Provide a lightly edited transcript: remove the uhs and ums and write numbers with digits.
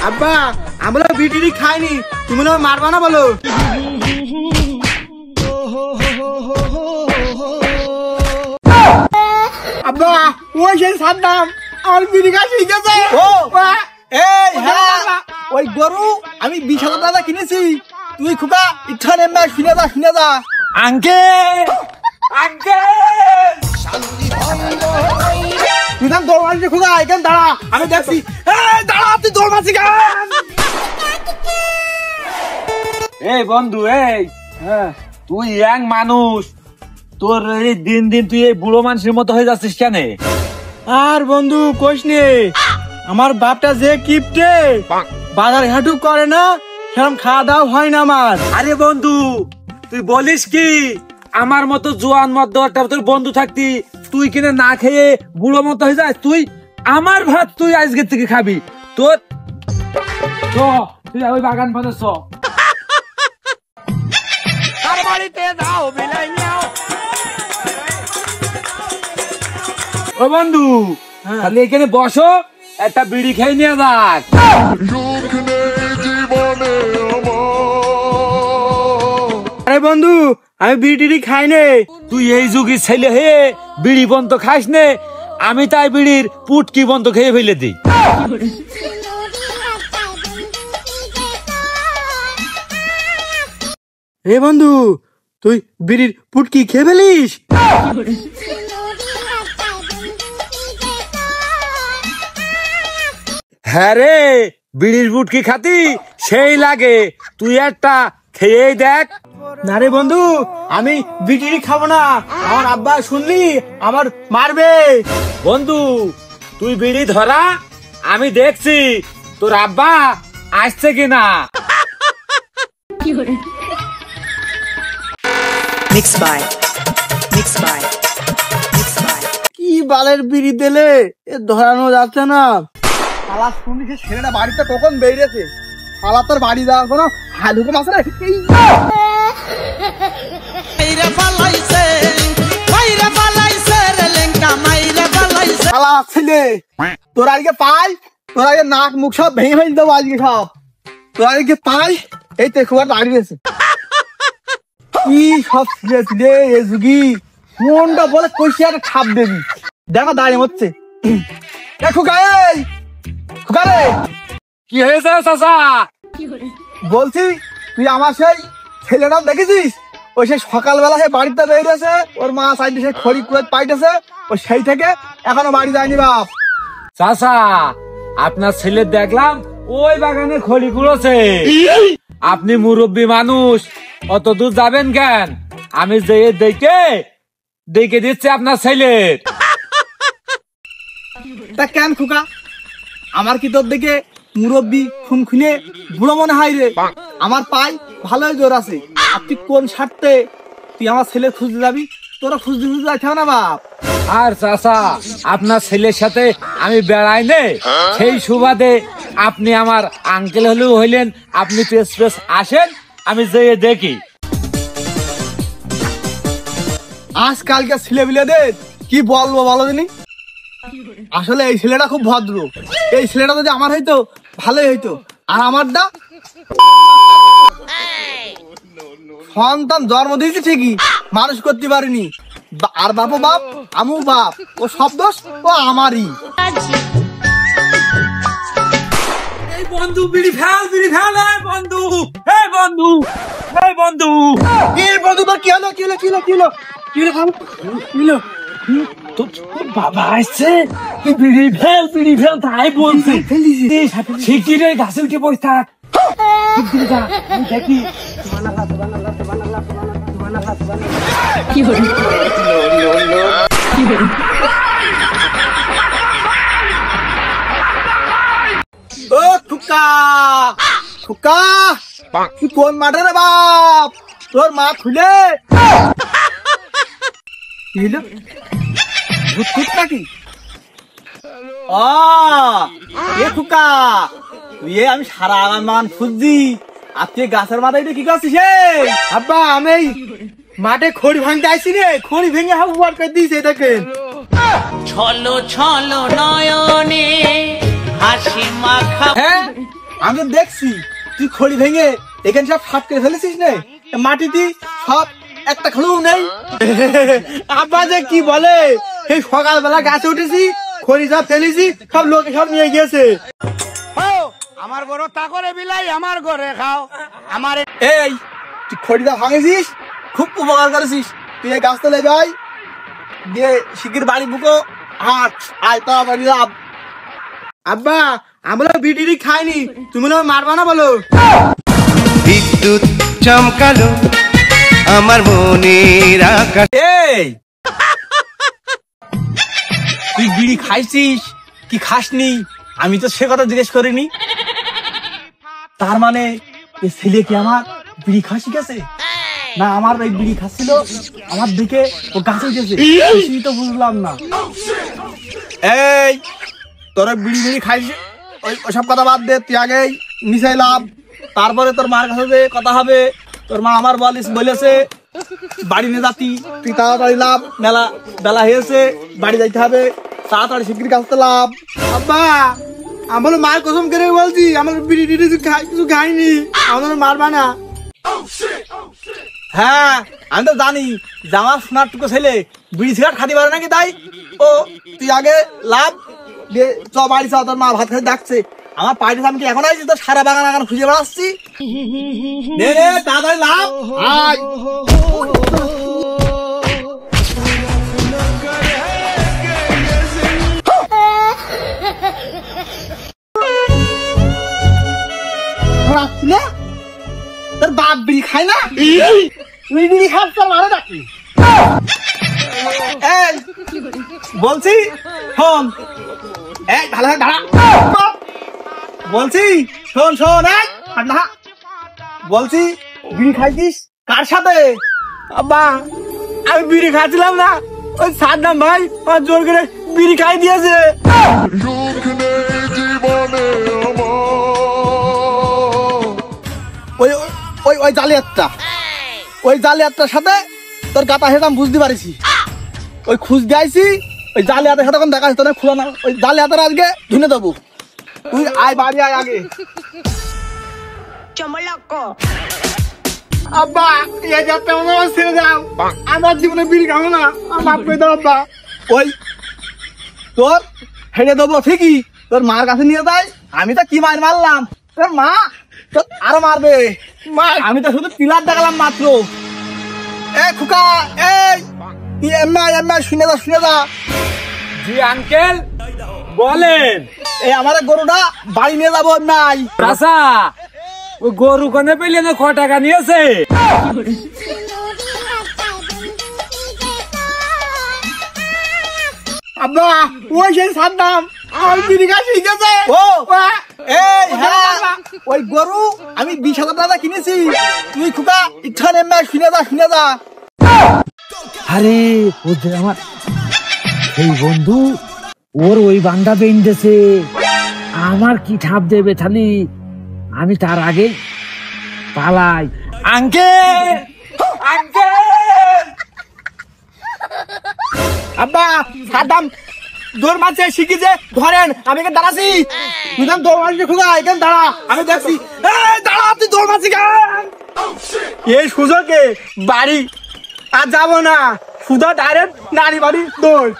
আব্বা আমরা বিড়ি খাইনি, তুমি না মারবা না বলো? আব্বা ওই সেই সাদ্দাম আমার বিড়ি খাই শিখেছে। ওই গরু আমি 20,000 টাকা কিনেছি, তুই খুকা ইচ্ছা নেন না, শুনে যা। আঙ্কেল তুই দাম দৌড় মারছি খুকা, এখানে দাঁড়া আমি দেখছি। দাঁড়া তুই দৌড় মারছি কেন? এই বন্ধু তুই ইয়াং মানুষ, তোর এই দিন তুই এই বুড়ো মানুষের মতো হয়ে যাচ্ছিস কেন? আর বন্ধু কোশ নে, আমার বাপটা যে কিপটে বাজার হাঁটু করে না, সেরকম খাওয়া দাওয়া হয় না আমার। আরে বন্ধু তুই বলিস কি, আমার মতো জোয়ান মধ্য একটা তোর বন্ধু থাকতি তুই কিনে না খেয়ে বুড়ো মতো হয়ে যায়? তুই আমার ভাত তুই আজকের থেকে খাবি। তোর তুই ওই বাগান পাতে ও বন্ধু, তাহলে এখানে বসো, একটা বিড়ি খেয়ে নিয়ে যাক। আরে বন্ধু আমি বিড়ি খাই নে। তুই এই যুগের ছেলে হয়ে বিড়ি বন্ধ খাস নে, আমি তাই বিড়ির পুটকি বন্ধ খেয়ে ফেলে দিই। রে বন্ধু তুই বিড়ির পুটকি খেয়ে ফেলিস? হ্যাঁ রে, বিড়ির পুটকি খাতি সেই লাগে, তুই একটা খেয়েই দেখ। না রে বন্ধু আমি বিড়ি খাবো না, আমার আব্বা শুনলি আমার মারবে। বন্ধু তুই বিড়ি ধরা, আমি দেখছি তোর আব্বা আসছে কিনা। কি বালের বিড়ি দিলে, এ ধরানো যাচ্ছে না। শালা শুনি সে ছেলেটা বাড়িতে কখন বেরিয়েছে, শালা তোর বাড়ি যাওয়ার কোনো হালুকম আছে না? শালা ছেলে তোর আজকে পাই, তোর আজকে নাক মুখ সব ভেঙে দেবো আজকে সব। তোর আজকে পাই এই তো খুব দাঁড়িয়েছে। কি সব ছিলে এ যুগি, মনটা বলে কইসি একটা খাপ দেবি, দেখো দাঁড়িয়ে হচ্ছে। কি হয়েছে চাচা? বলছি তুই আমার সেই ছেলেটা দেখেছিস, ওই সেই সকালবেলা সে বাড়িতে বেরিয়েছে, ওর মা সাইডে সে খড়ি কুড়ে পাইতেছে, ও সেই থেকে এখনো বাড়ি যায়নি বাপ। চাচা আপনার ছেলে দেখলাম ওই বাগানে খড়ি কুড়োছে, আপনি মুরব্বী মানুষ অত দূর যাবেন কেন? আমি যে দেখে দিচ্ছি আপনার ছেলের। তা কেন খুকা, আমার কি তোর দেখে মুরব্বী খুনখুনে বুড়ো মনে হয় রে? আমার পাই ভালোই জোর আছে, আর তুই কোন স্বার্থে তুই আমার ছেলে খুঁজতে যাবি? তোরা খুঁজতে যাইতে না বাপ। আর চাচা আপনার ছেলের সাথে আমি বেড়াই নে, সেই সুবাদে আপনি আমার আঙ্কেল হলেও হইলেন, আপনি পেস আসেন, আমি যেয়ে দেখি। আজকালকার ছেলে বিলেদের কি বলবো বলো দিনি, আসলে এই ছেলেটা খুব ভদ্র, এই ছেলেটা যদি আমার হইতো ভালোই হইতো। আর আমারটা সন্তান জন্ম দিয়েছে ঠিকই, মানুষ করতে পারিনি, আর বাপও বাপ আমু বাপ, ও সব দোষ ও আমারই। এই বন্ধু বিড়ি ফেল, বন্ধু এই বন্ধু তোর কি হলো? তোর বাবা আসছে, বিড়ি ফেল তাই বলছে। শিগগির গাছে উঠে বসে থাক, দেখি। ও খুকা তুই কোন মাঠে রে বাপ? তোর মা খুলে নাকি? খুকা তুই আমি সারা মান খুঁজছি, আর তুই গাছের মাথায় কি করছিস? আব্বা আমি মাঠে খড়ি ভাঙতে আসছি রে, খড়ি ভেঙে হাফ করে দিয়েছে দেখেন। ছলো নয়নে হাসি মাখা। হ্যাঁ আমি তো দেখছি তুই খড়ি ভেঙে এখানে সব ফাট করে ফেলেছিস নে, মাটিতে সব একটা খড়িও নেই। আব্বা যে কি বলে, এই সকালবেলা গাছে উঠেছি, খড়ি সব ফেলেছি, সব লোকে সব নিয়ে গিয়েছে। আমার ঘরে তা করে বিলাই, আমার ঘরে খাও। আমার এই তুই খড়িটা ভাঙেছিস, খুব উপকার করেছিস। তুই এই গাছতলে যাই দিয়ে শিগগির বাড়ি বুকো, হাট আয় তাড়াতাড়ি লাভ। আব্বা আমরা বিড়ি খাইনি, তুমি না মারবা না বলো? বিদ্যুৎ চমকালো আমার মনের আকাশ। এই তুই বিড়ি খাইছিস কি খাসনি আমি তো সে কথা জিজ্ঞেস করিনি। তার মানে এই ছেলে কি আমার বিড়ি খাওয়া শিখেছে, না আমার এই বিড়ি খাচ্ছিল আমার দিকে ও গাছে উঠেছে, কিছুই তো বুঝলাম না। এই তোরা বিড়ি বিড়ি খাইছিস, ওসব কথা বাদ দে, তুই আগেই মিশাই লাভ, তারপরে তোর মার কাছে যে কথা হবে। তোর মা আমার বলেছে বাড়ি নিয়ে যাতি, তুই তাড়াতাড়ি লাভ, মেলা বেলা হয়েছে, বাড়ি যাইতে হবে, তাড়াতাড়ি শিগগির কাছতে লাভ। আব্বা আমার মার কসম করে বলছি, আমার বিড়ি টিড়ি কিছু খাইনি, আমার মারবা না। হ্যাঁ আমি তো জানি যে আমার সোনার টুকু ছেলে বিড়ি সিগারেট খাতে পারে নাকি, তাই ও তুই আগে লাভ দিয়ে চ বাড়ি চ, তোর মা ভাত খাই ডাকছে। আমার পাড়িতে আমি কি এখন আছি, তোর সারা বাগান আগান খুঁজে বেড়াচ্ছি। তাড়াতাড়ি লাভ আয়। তোর বাপ বিড়ি খায় না, তুই বিড়ি খাস, তোর মারা ডাকি। এই বলছি শোন, এই ভালো দাঁড়া, বলছি শোন শোন, বলছি বিড়ি খাইছিস কার সাথে? আব্বা আমি বিড়ি খাচ্ছিলাম না, ওই সাদ্দাম ভাই আমার জোর করে বিড়ি খাই দিয়েছে। ওই ওই ওই জালিয়াতটার সাথে তোর গাতা হেতাম বুঝতে পারিছি, ওই খুঁজ দিয়েছি, ওই জালিয়াতের সাথে দেখা যেত না, খোলা না, ওই জালিয়াতের আজকে ধুনে দেবো। তুই আয় বাড়ি আয় আগে। আব্বা এই যাত্রা আমার ছেড়ে যাও, আমার জীবনে বিড়ি খাবো না, মাফ করে দাও আব্বা। ওই তোর হেঁটে দেবো ঠিকই, তোর মার কাছে নিয়ে যাই, আমি তো কি মারলাম, তোর মা তোর আরো মারবে। মা আমি তো শুধু পিলার দেখালাম মাত্র। এ খুকা এই এম্মা শুনে যা। জি আঙ্কেল বলেন। এই আমার গরুটা বাড়ি নিয়ে যাবো নাই। চাচা ওই গরু কোনে পেলে না, ক টাকা নিয়েছে? আব্বা ওই সেই সাদ্দাম আমার বিড়ি খাওয়া শিখেছে। ও এই হ্যাঁ ওই গরু আমি 20,000 টাকা কিনেছি, তুই খুকা ইচ্ছা নেমে শুনে যা। আরে ও যে আমার এই বন্ধু, ওর ওই বান্দা বেঁধেছে, আমার কি ঠাপ দেবে থালি, আমি তার আগে পালাই। আঙ্কেল আব্বা সাদ্দাম দৌড় মারছে শিখেছে, ধরেন আমি এখানে দাঁড়াছি, তুই দৌড় মারছি খুকা, এখানে দাঁড়া আমি দেখছি। দাঁড়া তুই দৌড় মারছি কেন? এই সুযোগে বাড়ি আর যাবো না, সুদা ডাইরেক্ট নারী বাড়ি দৌড়।